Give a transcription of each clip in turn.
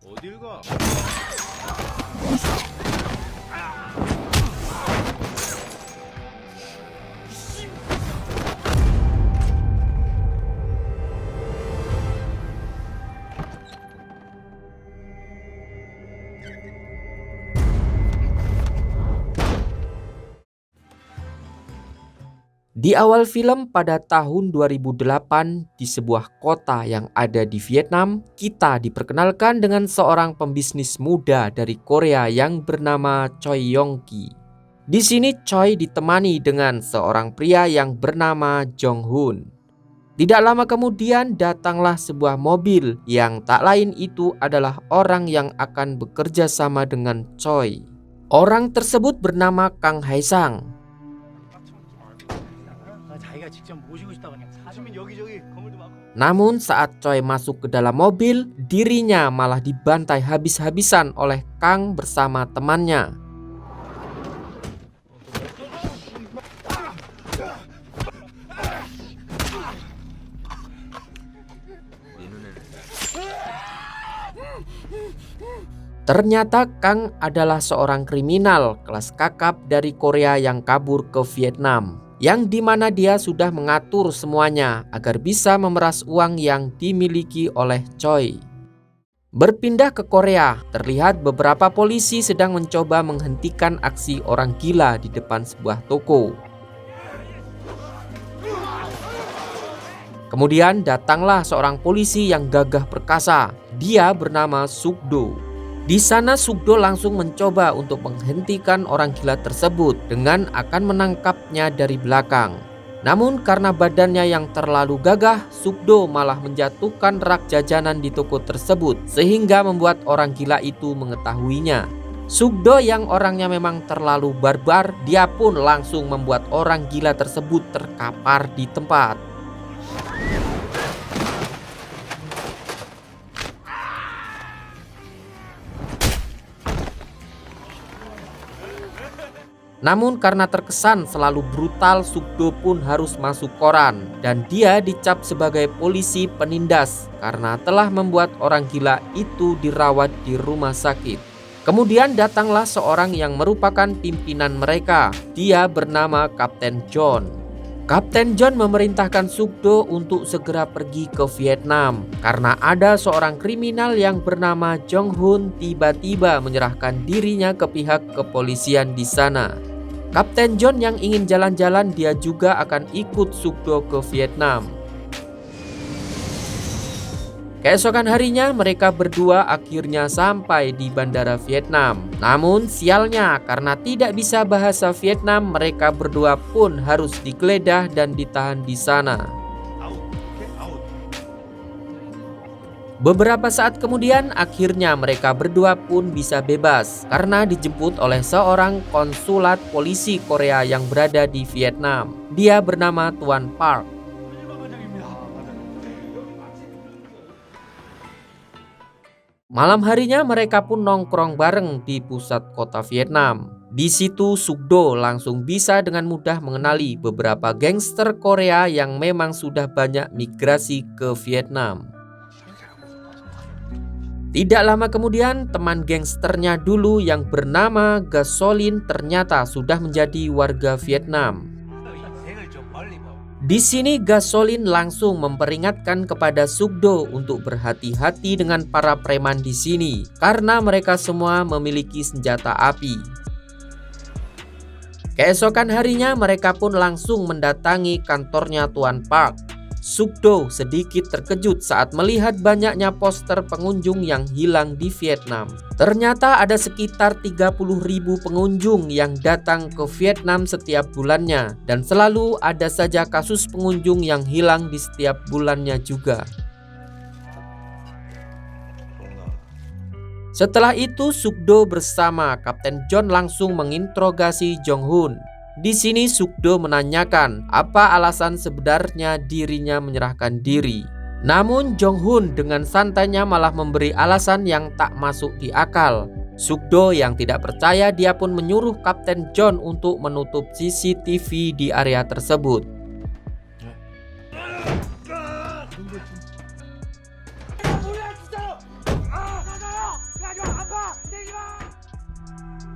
어딜 가? Di awal film pada tahun 2008 di sebuah kota yang ada di Vietnam, kita diperkenalkan dengan seorang pembisnis muda dari Korea yang bernama Choi Yong Ki. Di sini Choi ditemani dengan seorang pria yang bernama Jong Hoon. Tidak lama kemudian datanglah sebuah mobil yang tak lain itu adalah orang yang akan bekerja sama dengan Choi. Orang tersebut bernama Kang Hae Sang. Namun saat Choi masuk ke dalam mobil, dirinya malah dibantai habis-habisan oleh Kang bersama temannya. Ternyata Kang adalah seorang kriminal kelas kakap dari Korea yang kabur ke Vietnam, yang dimana dia sudah mengatur semuanya agar bisa memeras uang yang dimiliki oleh Choi. Berpindah ke Korea, terlihat beberapa polisi sedang mencoba menghentikan aksi orang gila di depan sebuah toko. Kemudian datanglah seorang polisi yang gagah perkasa. Dia bernama Suk-do. Di sana Suk-do langsung mencoba untuk menghentikan orang gila tersebut dengan akan menangkapnya dari belakang. Namun karena badannya yang terlalu gagah, Suk-do malah menjatuhkan rak jajanan di toko tersebut sehingga membuat orang gila itu mengetahuinya. Suk-do yang orangnya memang terlalu barbar, dia pun langsung membuat orang gila tersebut terkapar di tempat. Namun karena terkesan selalu brutal, Suk-do pun harus masuk koran dan dia dicap sebagai polisi penindas karena telah membuat orang gila itu dirawat di rumah sakit. Kemudian datanglah seorang yang merupakan pimpinan mereka. Dia bernama Kapten John. Kapten John memerintahkan Suk-do untuk segera pergi ke Vietnam karena ada seorang kriminal yang bernama Jong Hoon tiba-tiba menyerahkan dirinya ke pihak kepolisian di sana. Kapten John yang ingin jalan-jalan, dia juga akan ikut Suk-do ke Vietnam. Keesokan harinya mereka berdua akhirnya sampai di bandara Vietnam. Namun sialnya karena tidak bisa bahasa Vietnam, mereka berdua pun harus digeledah dan ditahan di sana. Beberapa saat kemudian akhirnya mereka berdua pun bisa bebas karena dijemput oleh seorang konsulat polisi Korea yang berada di Vietnam. Dia bernama Tuan Park. Malam harinya mereka pun nongkrong bareng di pusat kota Vietnam. Di situ Suk-do langsung bisa dengan mudah mengenali beberapa gangster Korea yang memang sudah banyak migrasi ke Vietnam. Tidak lama kemudian teman gangsternya dulu yang bernama Gasolin ternyata sudah menjadi warga Vietnam. Di sini Gasolin langsung memperingatkan kepada Suk-do untuk berhati-hati dengan para preman di sini karena mereka semua memiliki senjata api. Keesokan harinya mereka pun langsung mendatangi kantornya Tuan Park. Suk-do sedikit terkejut saat melihat banyaknya poster pengunjung yang hilang di Vietnam. Ternyata ada sekitar 30.000 pengunjung yang datang ke Vietnam setiap bulannya dan selalu ada saja kasus pengunjung yang hilang di setiap bulannya juga. Setelah itu Suk-do bersama Kapten John langsung menginterogasi Jong Hoon. Di sini Suk-do menanyakan apa alasan sebenarnya dirinya menyerahkan diri. Namun Jong Hoon dengan santainya malah memberi alasan yang tak masuk di akal. Suk-do yang tidak percaya, dia pun menyuruh Kapten John untuk menutup CCTV di area tersebut.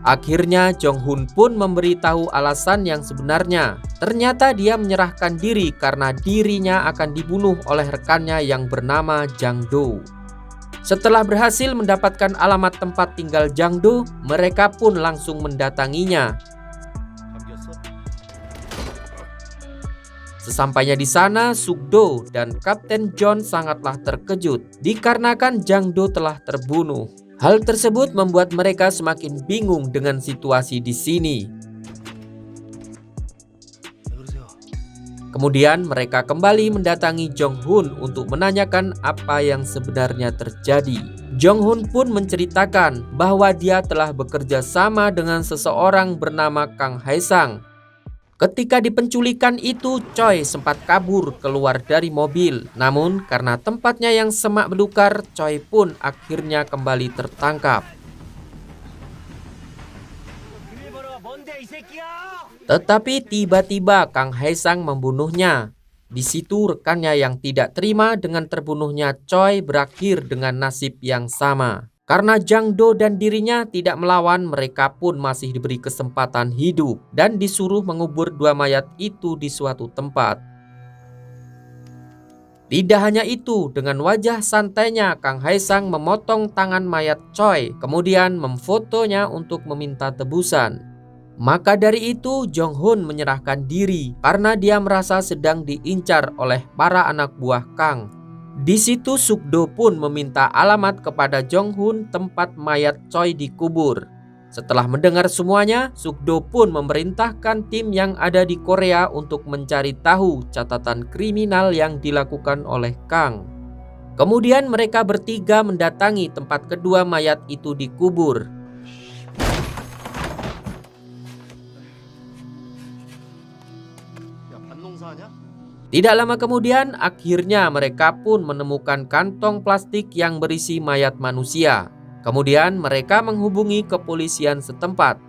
Akhirnya Jong Hun pun memberitahu alasan yang sebenarnya. Ternyata dia menyerahkan diri karena dirinya akan dibunuh oleh rekannya yang bernama Jang Do. Setelah berhasil mendapatkan alamat tempat tinggal Jang Do, mereka pun langsung mendatanginya. Sesampainya di sana, Suk-do dan Kapten John sangatlah terkejut dikarenakan Jang Do telah terbunuh. Hal tersebut membuat mereka semakin bingung dengan situasi di sini. Kemudian mereka kembali mendatangi Jong Hun untuk menanyakan apa yang sebenarnya terjadi. Jong Hun pun menceritakan bahwa dia telah bekerja sama dengan seseorang bernama Kang Haesang. Ketika di penculikan itu, Choi sempat kabur keluar dari mobil. Namun karena tempatnya yang semak belukar, Choi pun akhirnya kembali tertangkap. Tetapi tiba-tiba Kang Haesang membunuhnya. Di situ rekannya yang tidak terima dengan terbunuhnya Choi berakhir dengan nasib yang sama. Karena Jang Do dan dirinya tidak melawan, mereka pun masih diberi kesempatan hidup dan disuruh mengubur dua mayat itu di suatu tempat. Tidak hanya itu, dengan wajah santainya Kang Haesang memotong tangan mayat Choi, kemudian memfotonya untuk meminta tebusan. Maka dari itu Jong Hun menyerahkan diri karena dia merasa sedang diincar oleh para anak buah Kang. Di situ Suk-do pun meminta alamat kepada Jong Hun tempat mayat Choi dikubur. Setelah mendengar semuanya, Suk-do pun memerintahkan tim yang ada di Korea untuk mencari tahu catatan kriminal yang dilakukan oleh Kang. Kemudian mereka bertiga mendatangi tempat kedua mayat itu dikubur. Tidak lama kemudian, akhirnya mereka pun menemukan kantong plastik yang berisi mayat manusia. Kemudian mereka menghubungi kepolisian setempat.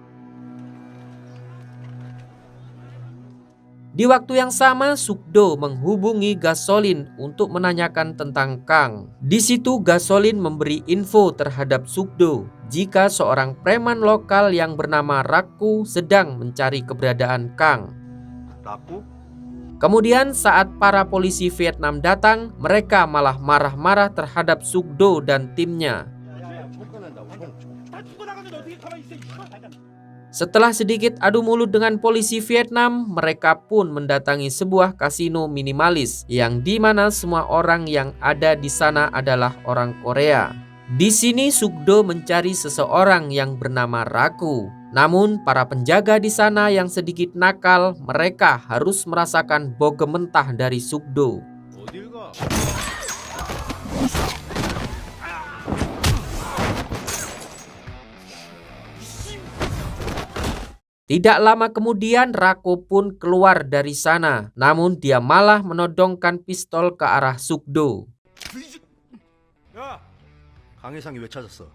Di waktu yang sama, Suk-do menghubungi Gasolin untuk menanyakan tentang Kang. Di situ Gasolin memberi info terhadap Suk-do jika seorang preman lokal yang bernama Raku sedang mencari keberadaan Kang. Raku? Kemudian saat para polisi Vietnam datang, mereka malah marah-marah terhadap Suk-do dan timnya. Setelah sedikit adu mulut dengan polisi Vietnam, mereka pun mendatangi sebuah kasino minimalis yang dimana semua orang yang ada di sana adalah orang Korea. Di sini Suk-do mencari seseorang yang bernama Raku. Namun para penjaga di sana yang sedikit nakal, mereka harus merasakan bogem mentah dari Suk-do. Tidak lama kemudian Raku pun keluar dari sana. Namun dia malah menodongkan pistol ke arah Suk-do. 강혜상이 왜 찾았어?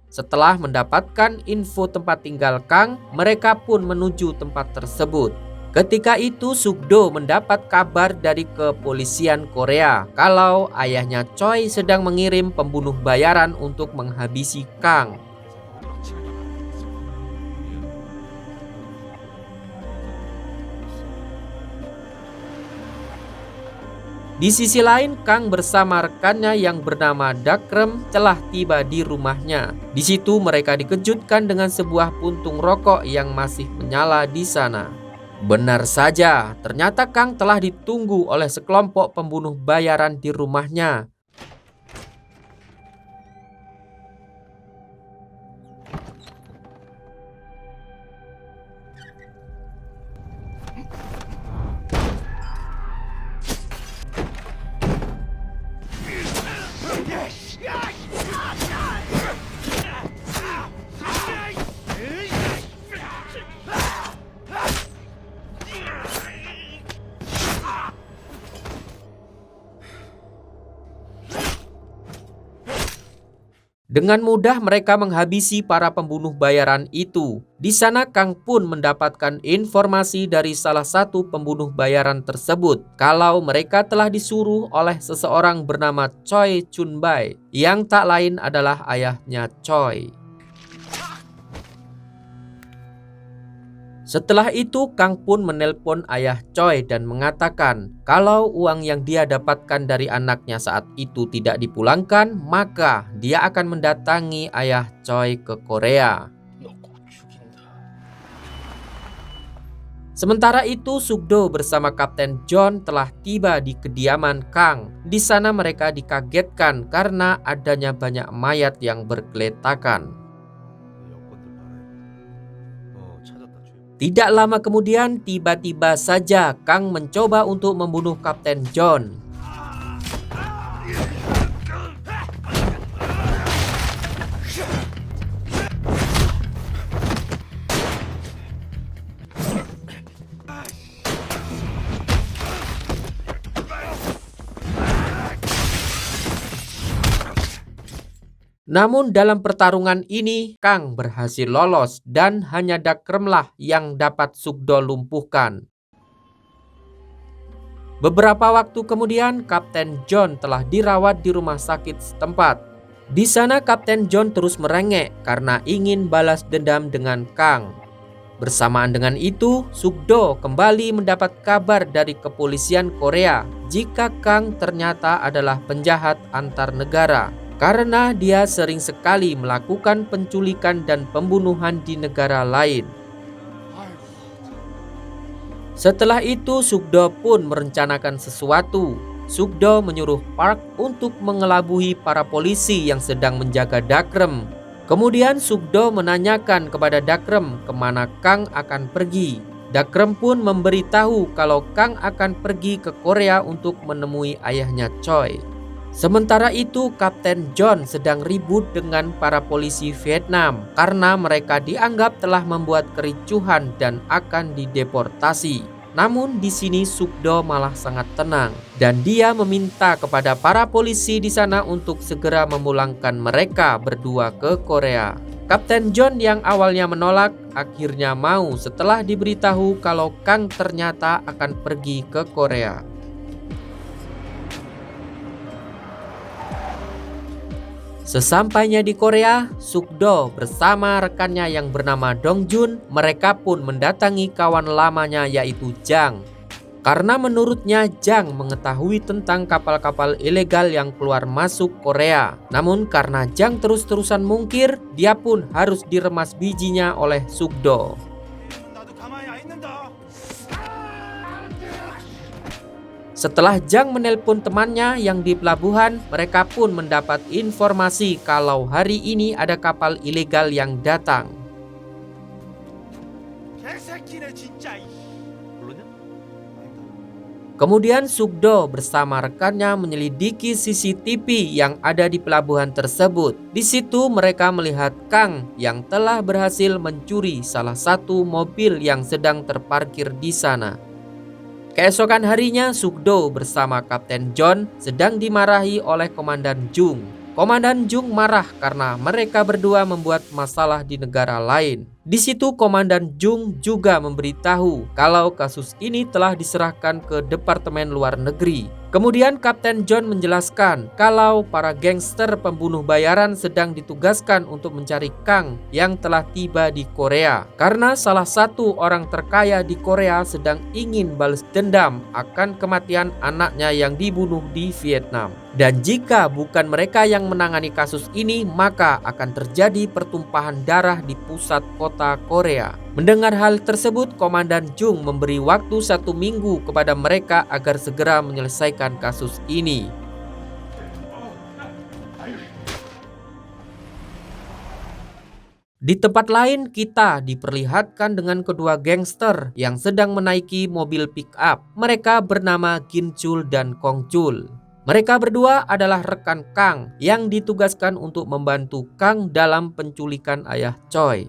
Setelah mendapatkan info tempat tinggal Kang, mereka pun menuju tempat tersebut. Ketika itu Suk-do mendapat kabar dari kepolisian Korea kalau ayahnya Choi sedang mengirim pembunuh bayaran untuk menghabisi Kang. Di sisi lain, Kang bersama rekannya yang bernama Dakrem telah tiba di rumahnya. Di situ mereka dikejutkan dengan sebuah puntung rokok yang masih menyala di sana. Benar saja, ternyata Kang telah ditunggu oleh sekelompok pembunuh bayaran di rumahnya. Dengan mudah mereka menghabisi para pembunuh bayaran itu. Di sana Kang pun mendapatkan informasi dari salah satu pembunuh bayaran tersebut kalau mereka telah disuruh oleh seseorang bernama Choi Chun-bai yang tak lain adalah ayahnya Choi. Setelah itu Kang pun menelpon ayah Choi dan mengatakan kalau uang yang dia dapatkan dari anaknya saat itu tidak dipulangkan, maka dia akan mendatangi ayah Choi ke Korea. Sementara itu Sukdo bersama Kapten John telah tiba di kediaman Kang. Di sana mereka dikagetkan karena adanya banyak mayat yang bergeletakan. Tidak lama kemudian, tiba-tiba saja Kang mencoba untuk membunuh Kapten John. Namun dalam pertarungan ini, Kang berhasil lolos dan hanya Dakremlah yang dapat Sukdo lumpuhkan. Beberapa waktu kemudian, Kapten John telah dirawat di rumah sakit setempat. Di sana Kapten John terus merengek karena ingin balas dendam dengan Kang. Bersamaan dengan itu, Sukdo kembali mendapat kabar dari kepolisian Korea jika Kang ternyata adalah penjahat antar negara. Karena dia sering sekali melakukan penculikan dan pembunuhan di negara lain. Setelah itu Sukdo pun merencanakan sesuatu. Sukdo menyuruh Park untuk mengelabui para polisi yang sedang menjaga Dakrem. Kemudian Sukdo menanyakan kepada Dakrem kemana Kang akan pergi. Dakrem pun memberitahu kalau Kang akan pergi ke Korea untuk menemui ayahnya Choi. Sementara itu Kapten John sedang ribut dengan para polisi Vietnam karena mereka dianggap telah membuat kericuhan dan akan dideportasi. Namun di sini Sukdo malah sangat tenang dan dia meminta kepada para polisi di sana untuk segera memulangkan mereka berdua ke Korea. Kapten John yang awalnya menolak akhirnya mau setelah diberitahu kalau Kang ternyata akan pergi ke Korea. Sesampainya di Korea, Sukdo bersama rekannya yang bernama Dongjun, mereka pun mendatangi kawan lamanya yaitu Jang. Karena menurutnya Jang mengetahui tentang kapal-kapal ilegal yang keluar masuk Korea. Namun karena Jang terus-terusan mungkir, dia pun harus diremas bijinya oleh Sukdo. Setelah Jang menelpon temannya yang di pelabuhan, mereka pun mendapat informasi kalau hari ini ada kapal ilegal yang datang. Kemudian Sukdo bersama rekannya menyelidiki CCTV yang ada di pelabuhan tersebut. Di situ mereka melihat Kang yang telah berhasil mencuri salah satu mobil yang sedang terparkir di sana. Keesokan harinya, Sukdo bersama Kapten John sedang dimarahi oleh Komandan Jung. Komandan Jung marah karena mereka berdua membuat masalah di negara lain. Di situ Komandan Jung juga memberitahu kalau kasus ini telah diserahkan ke Departemen Luar Negeri. Kemudian Kapten John menjelaskan kalau para gangster pembunuh bayaran sedang ditugaskan untuk mencari Kang yang telah tiba di Korea. Karena salah satu orang terkaya di Korea sedang ingin balas dendam akan kematian anaknya yang dibunuh di Vietnam. Dan jika bukan mereka yang menangani kasus ini, maka akan terjadi pertumpahan darah di pusat kota Korea. Mendengar hal tersebut, Komandan Jung memberi waktu 1 minggu kepada mereka agar segera menyelesaikan kasus ini. Di tempat lain, kita diperlihatkan dengan kedua gangster yang sedang menaiki mobil pick-up. Mereka bernama Gin Chul dan Kong Chul. Mereka berdua adalah rekan Kang yang ditugaskan untuk membantu Kang dalam penculikan ayah Choi.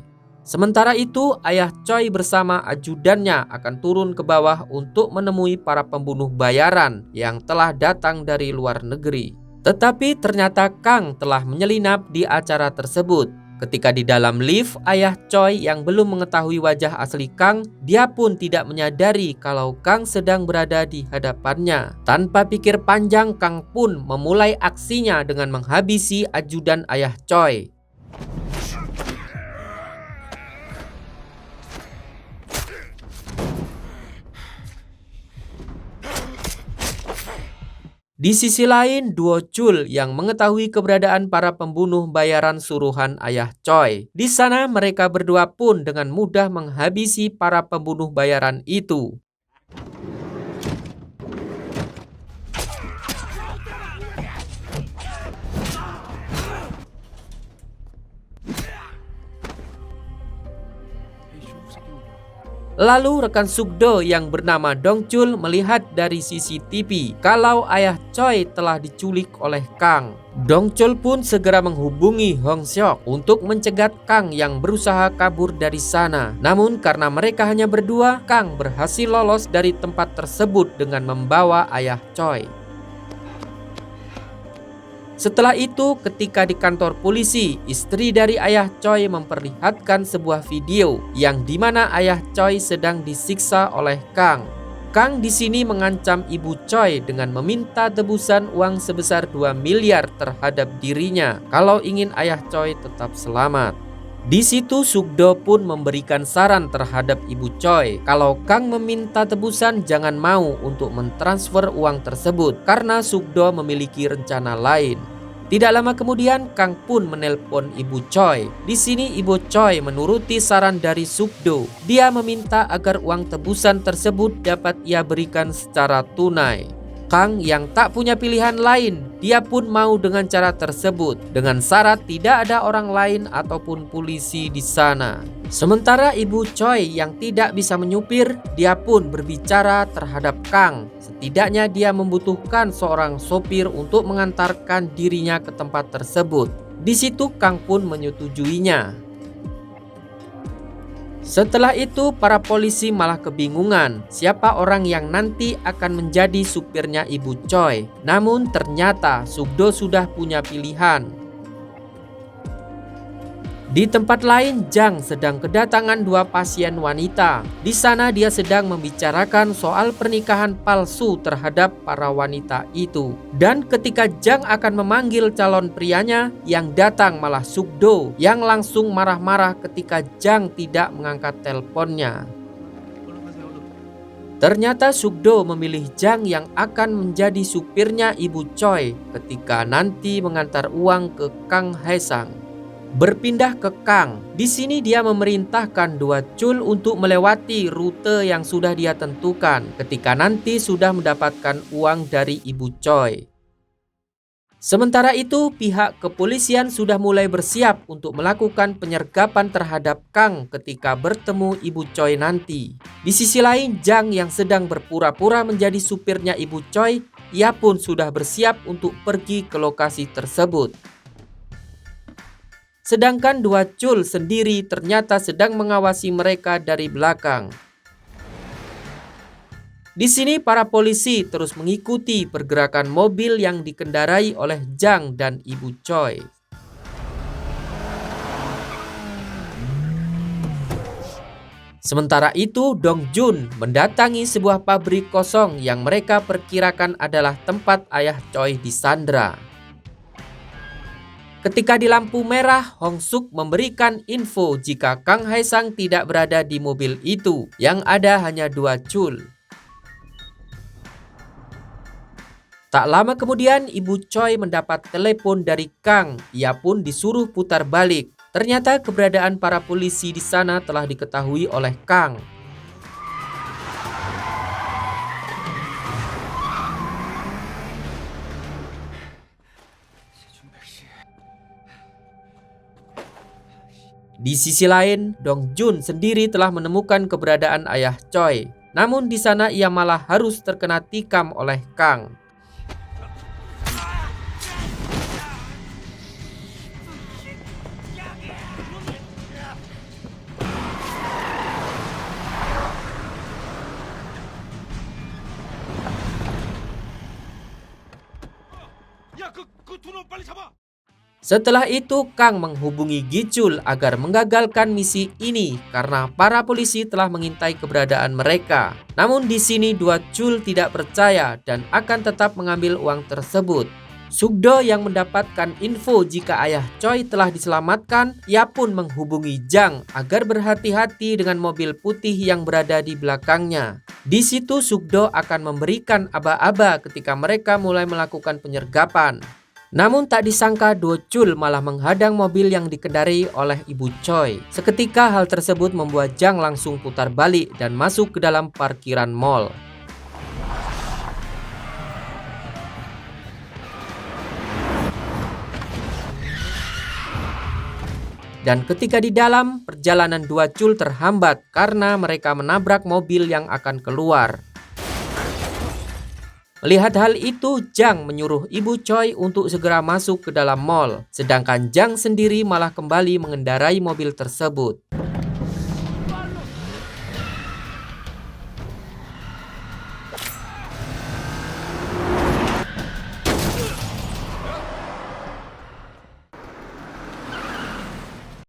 Sementara itu, ayah Choi bersama ajudannya akan turun ke bawah untuk menemui para pembunuh bayaran yang telah datang dari luar negeri. Tetapi ternyata Kang telah menyelinap di acara tersebut. Ketika di dalam lift, ayah Choi yang belum mengetahui wajah asli Kang, dia pun tidak menyadari kalau Kang sedang berada di hadapannya. Tanpa pikir panjang, Kang pun memulai aksinya dengan menghabisi ajudan ayah Choi. Di sisi lain, duo Chul yang mengetahui keberadaan para pembunuh bayaran suruhan ayah Choi. Di sana mereka berdua pun dengan mudah menghabisi para pembunuh bayaran itu. Lalu rekan Sukdo yang bernama Dong Chul melihat dari CCTV kalau ayah Choi telah diculik oleh Kang. Dong Chul pun segera menghubungi Hong Seok untuk mencegat Kang yang berusaha kabur dari sana. Namun karena mereka hanya berdua, Kang berhasil lolos dari tempat tersebut dengan membawa ayah Choi. Setelah itu, ketika di kantor polisi, istri dari ayah Choi memperlihatkan sebuah video yang dimana ayah Choi sedang disiksa oleh Kang. Kang di sini mengancam ibu Choi dengan meminta tebusan uang sebesar 2 miliar terhadap dirinya kalau ingin ayah Choi tetap selamat. Di situ Sukdo pun memberikan saran terhadap ibu Choi kalau Kang meminta tebusan jangan mau untuk mentransfer uang tersebut karena Sukdo memiliki rencana lain. Tidak lama kemudian Kang pun menelpon ibu Choi. Di sini ibu Choi menuruti saran dari Sukdo. Dia meminta agar uang tebusan tersebut dapat ia berikan secara tunai. Kang yang tak punya pilihan lain, dia pun mau dengan cara tersebut dengan syarat tidak ada orang lain ataupun polisi di sana. Sementara ibu Choi yang tidak bisa menyupir, dia pun berbicara terhadap Kang. Setidaknya dia membutuhkan seorang sopir untuk mengantarkan dirinya ke tempat tersebut. Di situ Kang pun menyetujuinya. Setelah itu para polisi malah kebingungan siapa orang yang nanti akan menjadi supirnya ibu Choi. Namun ternyata Sukdo sudah punya pilihan. Di tempat lain, Jang sedang kedatangan 2 pasien wanita. Di sana dia sedang membicarakan soal pernikahan palsu terhadap para wanita itu. Dan ketika Jang akan memanggil calon prianya, yang datang malah Sukdo yang langsung marah-marah ketika Jang tidak mengangkat teleponnya. Ternyata Sukdo memilih Jang yang akan menjadi supirnya ibu Choi ketika nanti mengantar uang ke Kang Hae-sang. Berpindah ke Kang, di sini dia memerintahkan dua Chul untuk melewati rute yang sudah dia tentukan ketika nanti sudah mendapatkan uang dari ibu Choi. Sementara itu, pihak kepolisian sudah mulai bersiap untuk melakukan penyergapan terhadap Kang ketika bertemu ibu Choi nanti. Di sisi lain, Jang yang sedang berpura-pura menjadi supirnya ibu Choi, ia pun sudah bersiap untuk pergi ke lokasi tersebut. Sedangkan dua Chul sendiri ternyata sedang mengawasi mereka dari belakang. Di sini para polisi terus mengikuti pergerakan mobil yang dikendarai oleh Jang dan ibu Choi. Sementara itu, Dong Jun mendatangi sebuah pabrik kosong yang mereka perkirakan adalah tempat ayah Choi disandra. Ketika di lampu merah, Hong Suk memberikan info jika Kang Hae-sang tidak berada di mobil itu, yang ada hanya dua Chul. Tak lama kemudian, ibu Choi mendapat telepon dari Kang. Ia pun disuruh putar balik. Ternyata keberadaan para polisi di sana telah diketahui oleh Kang. Di sisi lain, Dong Jun sendiri telah menemukan keberadaan ayah Choi. Namun di sana ia malah harus terkena tikam oleh Kang. Setelah itu, Kang menghubungi Gichul agar menggagalkan misi ini karena para polisi telah mengintai keberadaan mereka. Namun di sini dua Chul tidak percaya dan akan tetap mengambil uang tersebut. Sukdo yang mendapatkan info jika ayah Choi telah diselamatkan, ia pun menghubungi Jang agar berhati-hati dengan mobil putih yang berada di belakangnya. Di situ Sukdo akan memberikan aba-aba ketika mereka mulai melakukan penyergapan. Namun tak disangka Do Chul malah menghadang mobil yang dikendarai oleh Ibu Choi. Seketika hal tersebut membuat Jang langsung putar balik dan masuk ke dalam parkiran mall. Dan ketika di dalam, perjalanan dua Chul terhambat karena mereka menabrak mobil yang akan keluar. Melihat hal itu, Jang menyuruh Ibu Choi untuk segera masuk ke dalam mall. Sedangkan Jang sendiri malah kembali mengendarai mobil tersebut.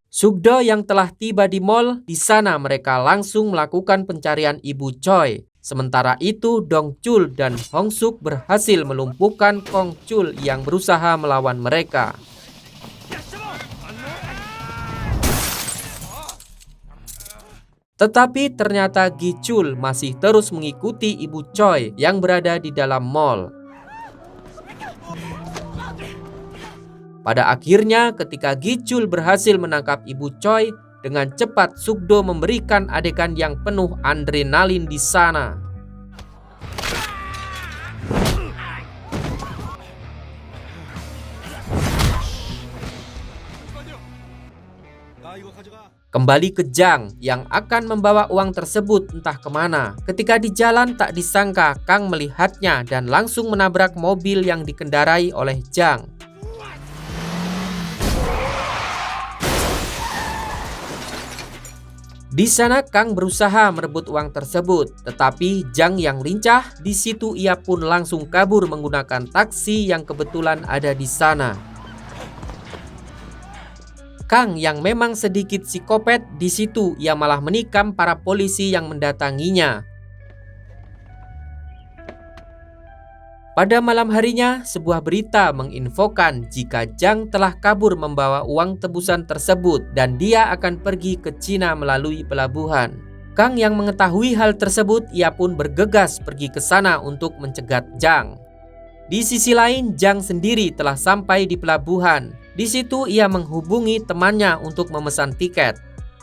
Sukdo yang telah tiba di mall, di sana mereka langsung melakukan pencarian Ibu Choi. Sementara itu, Dong Chul dan Hong Suk berhasil melumpuhkan Kong Chul yang berusaha melawan mereka. Tetapi ternyata Gichul masih terus mengikuti Ibu Choi yang berada di dalam mall. Pada akhirnya, ketika Gichul berhasil menangkap Ibu Choi, dengan cepat Sukdo memberikan adegan yang penuh adrenalin di sana. Kembali ke Jang yang akan membawa uang tersebut entah kemana. Ketika di jalan tak disangka Kang melihatnya dan langsung menabrak mobil yang dikendarai oleh Jang. Di sana Kang berusaha merebut uang tersebut, tetapi Jang yang lincah, di situ ia pun langsung kabur menggunakan taksi yang kebetulan ada di sana. Kang yang memang sedikit psikopat, di situ ia malah menikam para polisi yang mendatanginya. Pada malam harinya, sebuah berita menginfokan jika Jang telah kabur membawa uang tebusan tersebut dan dia akan pergi ke Cina melalui pelabuhan. Kang yang mengetahui hal tersebut, ia pun bergegas pergi ke sana untuk mencegat Jang. Di sisi lain, Jang sendiri telah sampai di pelabuhan. Di situ ia menghubungi temannya untuk memesan tiket.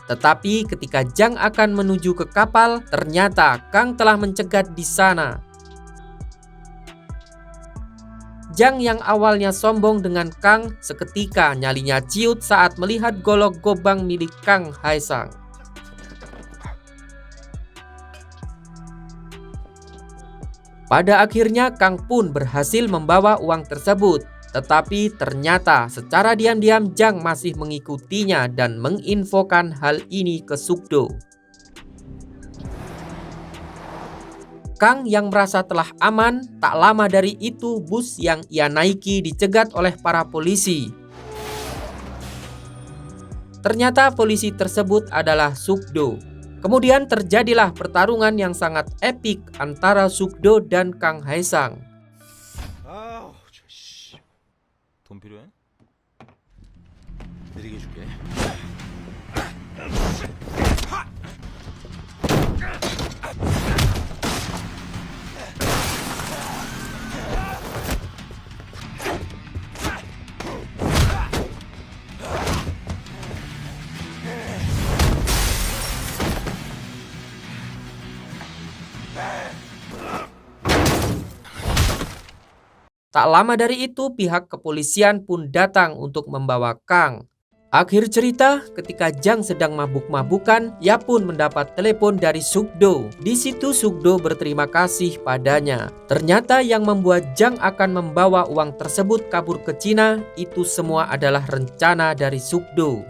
Tetapi ketika Jang akan menuju ke kapal, ternyata Kang telah mencegat di sana. Jang yang awalnya sombong dengan Kang, seketika nyalinya ciut saat melihat golok gobang milik Kang Haesang. Pada akhirnya Kang pun berhasil membawa uang tersebut. Tetapi ternyata secara diam-diam Jang masih mengikutinya dan menginfokan hal ini ke Sukdo. Kang yang merasa telah aman, tak lama dari itu bus yang ia naiki dicegat oleh para polisi. Ternyata polisi tersebut adalah Sukdo. Kemudian terjadilah pertarungan yang sangat epik antara Sukdo dan Kang Haesang. 돈 필요해? 느리게 줄게. Tak lama dari itu, pihak kepolisian pun datang untuk membawa Kang. Akhir cerita, ketika Jang sedang mabuk-mabukan, ia pun mendapat telepon dari Sukdo. Di situ Sukdo berterima kasih padanya. Ternyata yang membuat Jang akan membawa uang tersebut kabur ke Cina, itu semua adalah rencana dari Sukdo.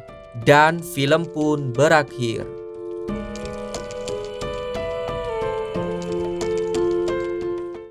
Dan film pun berakhir.